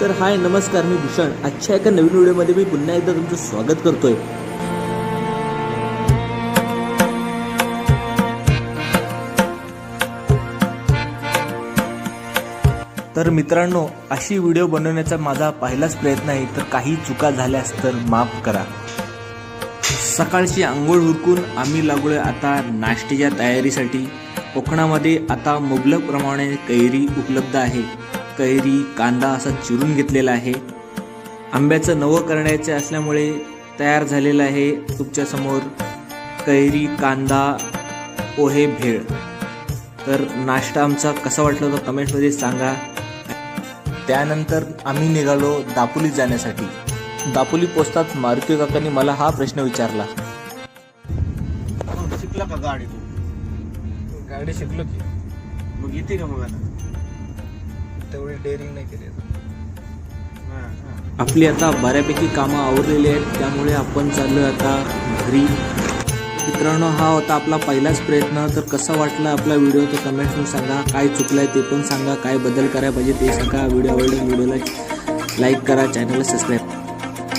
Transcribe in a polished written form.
तर हाय नमस्कार, मी भूषण. आजच्या एका नवीन व्हिडिओमध्ये मी पुन्हा एकदा तुमचं स्वागत करतोय. तर मित्रांनो, अशी व्हिडिओ बनवण्याचा माझा पहिलाच प्रयत्न आहे, तर काही चुका झाल्यास तर माफ करा. सकाळची आंघोळ उरकून आम्ही लागलोय आता नाश्त्याच्या तयारीसाठी. कोकणामध्ये आता मुबलक प्रमाणे कैरी उपलब्ध आहे. कैरी, कांदा असा चिरून घेतलेला आहे. आंब्याचं नवं करण्याचे असल्यामुळे तयार झालेलं आहे तुमच्यासमोर कैरी, कांदा, पोहे, भेळ. तर नाश्ता आमचा कसा वाटला तो कमेंटमध्ये सांगा. त्यानंतर आम्ही निघालो दापोली जाण्यासाठी. दापोली पोचताच मारुती काकांनी मला हा प्रश्न विचारला. शिकला का गाडी तू? गाडी शिकलो की. मग येते का मग आता? तेवढी डेअरिंग नाही केली. आपली आता बऱ्यापैकी कामं आवरलेली आहेत, त्यामुळे आपण चाललो आता घरी. मित्रांनो, हा होता आपला पहिलाच प्रयत्न. तर कसा वाटला आपला व्हिडिओ तो कमेंट्समध्ये सांगा. काय चुकलं आहे ते पण सांगा. काय बदल करायला पाहिजे ते सांगा. व्हिडिओ आवडला व्हिडिओला लाईक करा, चॅनलला सबस्क्राईब.